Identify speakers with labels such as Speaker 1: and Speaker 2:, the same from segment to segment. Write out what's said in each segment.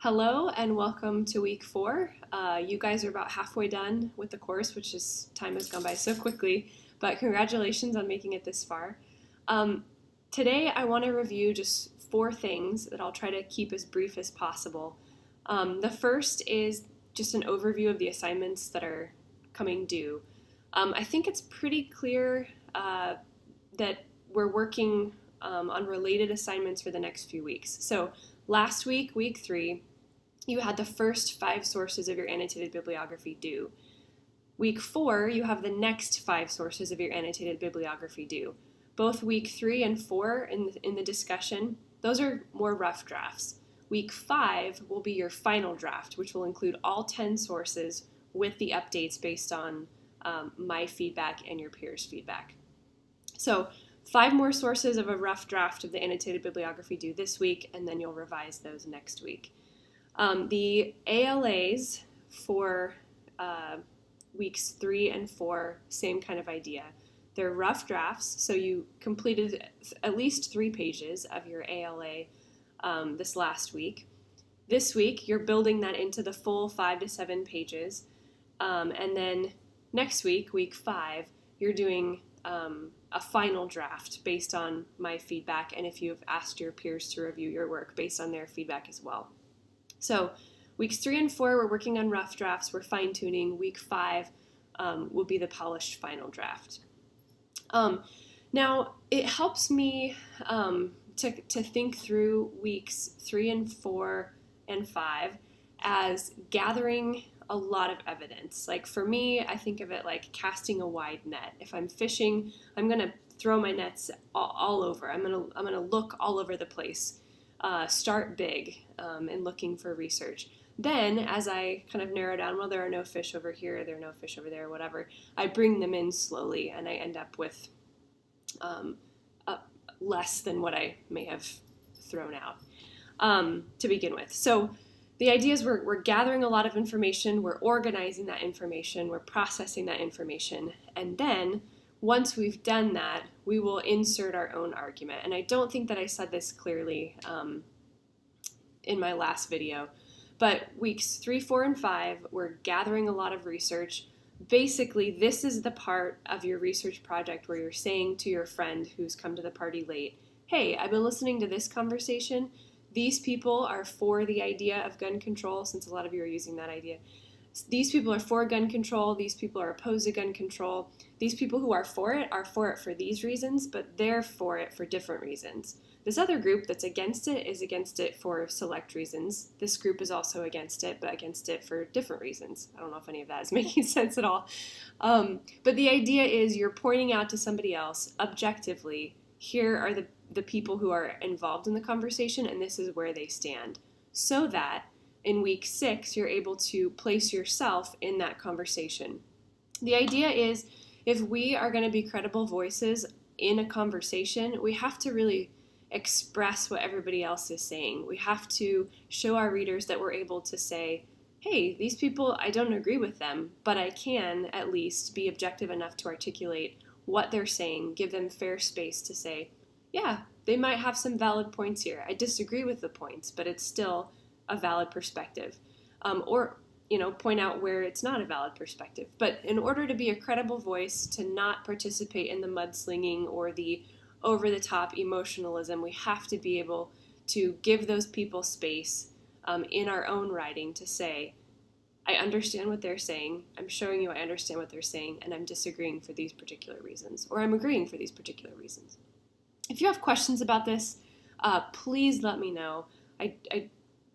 Speaker 1: Hello and welcome to week 4. You guys are about halfway done with the course, which is time has gone by so quickly, but congratulations on making it this far. Today I want to review just 4 things that I'll try to keep as brief as possible. The first is just an overview of the assignments that are coming due. I think it's pretty clear that we're working on related assignments for the next few weeks. So last week, week 3, you had the first 5 sources of your annotated bibliography due. Week 4, you have the next 5 sources of your annotated bibliography due. Both week 3 and 4 in the discussion, those are more rough drafts. Week 5 will be your final draft, which will include all 10 sources with the updates based on my feedback and your peers' feedback. So 5 more sources of a rough draft of the annotated bibliography due this week, and then you'll revise those next week. The ALAs for weeks 3 and 4, same kind of idea. They're rough drafts, so you completed at least 3 pages of your ALA this last week. This week, you're building that into the full 5 to 7 pages, and then next week, week 5, you're doing a final draft based on my feedback, and if you've asked your peers to review your work based on their feedback as well. So weeks 3 and 4, we're working on rough drafts, we're fine-tuning. Week 5 will be the polished final draft. Now, it helps me to think through weeks 3 and 4 and 5 as gathering a lot of evidence. Like for me, I think of it like casting a wide net. If I'm fishing, I'm going to throw my nets all over. I'm going to look all over the place. Start big in looking for research. Then, as I kind of narrow down, well, there are no fish over here, there are no fish over there, whatever, I bring them in slowly, and I end up with less than what I may have thrown out to begin with. So the idea is we're gathering a lot of information, we're organizing that information, we're processing that information, and then once we've done that, we will insert our own argument. And I don't think that I said this clearly in my last video, but weeks 3, 4, and 5, we're gathering a lot of research. Basically, this is the part of your research project where you're saying to your friend who's come to the party late, hey, I've been listening to this conversation. These people are for the idea of gun control, since a lot of you are using that idea. These people are for gun control, these people are opposed to gun control. These people who are for it for these reasons, but they're for it for different reasons. This other group that's against it is against it for select reasons. This group is also against it, but against it for different reasons. I don't know if any of that is making sense at all. But the idea is you're pointing out to somebody else objectively, here are the people who are involved in the conversation, and this is where they stand. So that in week 6, you're able to place yourself in that conversation. The idea is if we are going to be credible voices in a conversation, we have to really express what everybody else is saying. We have to show our readers that we're able to say, hey, these people, I don't agree with them, but I can at least be objective enough to articulate what they're saying, give them fair space to say, yeah, they might have some valid points here. I disagree with the points, but it's still a valid perspective, or point out where it's not a valid perspective. But in order to be a credible voice, to not participate in the mudslinging or the over-the-top emotionalism, we have to be able to give those people space in our own writing to say, I understand what they're saying, I'm showing you I understand what they're saying, and I'm disagreeing for these particular reasons, or I'm agreeing for these particular reasons. If you have questions about this, please let me know. I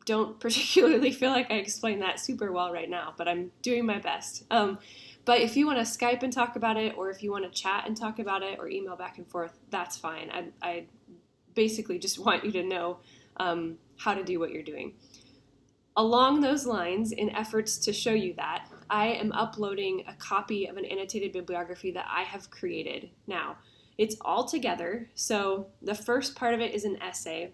Speaker 1: don't particularly feel like I explained that super well right now, but I'm doing my best. But if you want to Skype and talk about it, or if you want to chat and talk about it, or email back and forth, that's fine. I basically just want you to know how to do what you're doing. Along those lines, in efforts to show you that, I am uploading a copy of an annotated bibliography that I have created. Now, it's all together, so the first part of it is an essay,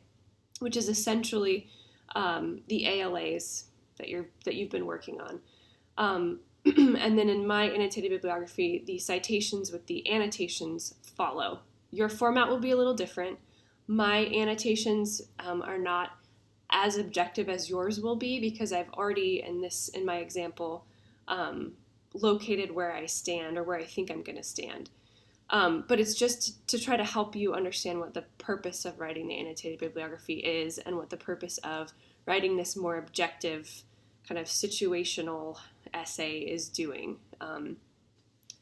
Speaker 1: which is essentially the ALAs that you've been working on. And then in my annotated bibliography, the citations with the annotations follow. Your format will be a little different. My annotations are not as objective as yours will be, because I've already, in my example, located where I stand or where I think I'm going to stand. But it's just to try to help you understand what the purpose of writing the annotated bibliography is and what the purpose of writing this more objective kind of situational essay is doing.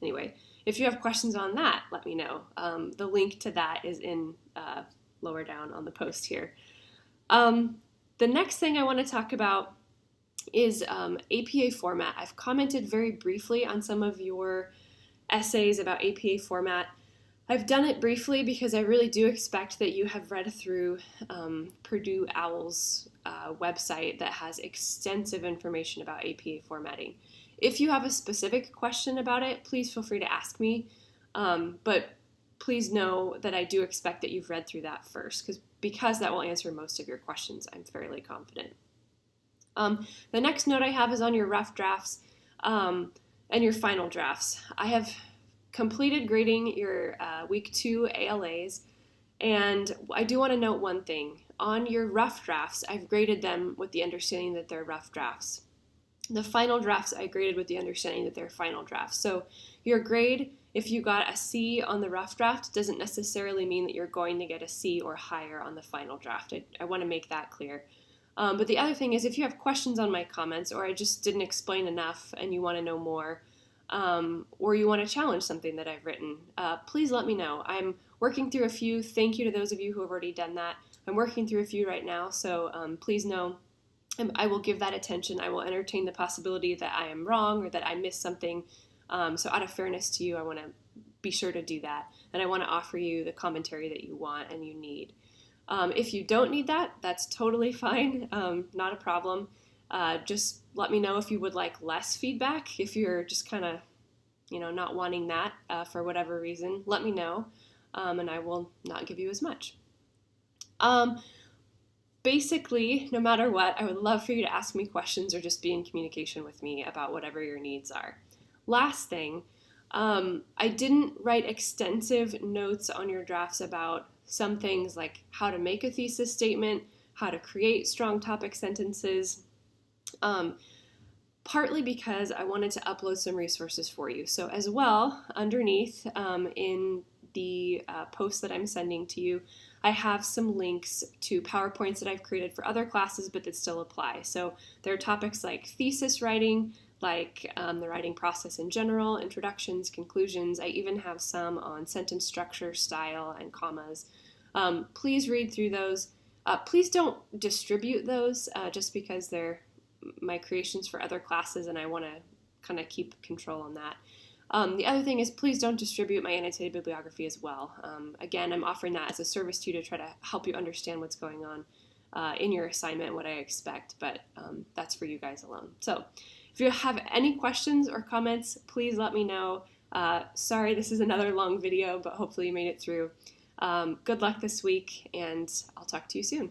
Speaker 1: Anyway, if you have questions on that, let me know. The link to that is in lower down on the post here. The next thing I want to talk about is APA format. I've commented very briefly on some of your essays about APA format. I've done it briefly because I really do expect that you have read through Purdue OWL's website that has extensive information about APA formatting. If you have a specific question about it, please feel free to ask me, but please know that I do expect that you've read through that first, because that will answer most of your questions, I'm fairly confident. The next note I have is on your rough drafts and your final drafts. I have completed grading your week 2 ALAs, and I do want to note one thing. On your rough drafts, I've graded them with the understanding that they're rough drafts. The final drafts I graded with the understanding that they're final drafts. So your grade, if you got a C on the rough draft, doesn't necessarily mean that you're going to get a C or higher on the final draft. I want to make that clear. But the other thing is, if you have questions on my comments, or I just didn't explain enough and you want to know more, or you want to challenge something that I've written, please let me know. I'm working through a few. Thank you to those of you who have already done that. I'm working through a few right now, so please know I will give that attention. I will entertain the possibility that I am wrong or that I missed something. So out of fairness to you, I want to be sure to do that. And I want to offer you the commentary that you want and you need. If you don't need that, that's totally fine. Not a problem. Just let me know if you would like less feedback. If you're just kind of, not wanting that for whatever reason, let me know, and I will not give you as much. Basically, no matter what, I would love for you to ask me questions or just be in communication with me about whatever your needs are. Last thing, I didn't write extensive notes on your drafts about some things like how to make a thesis statement, how to create strong topic sentences, partly because I wanted to upload some resources for you. So as well, underneath in the post that I'm sending to you, I have some links to PowerPoints that I've created for other classes but that still apply. So there are topics like thesis writing, like the writing process in general, introductions, conclusions. I even have some on sentence structure, style, and commas. Please read through those. Please don't distribute those just because they're my creations for other classes and I want to kind of keep control on that. The other thing is, please don't distribute my annotated bibliography as well. Again, I'm offering that as a service to you to try to help you understand what's going on in your assignment, what I expect, but that's for you guys alone. So if you have any questions or comments, please let me know. Sorry, this is another long video, but hopefully you made it through. Good luck this week, and I'll talk to you soon.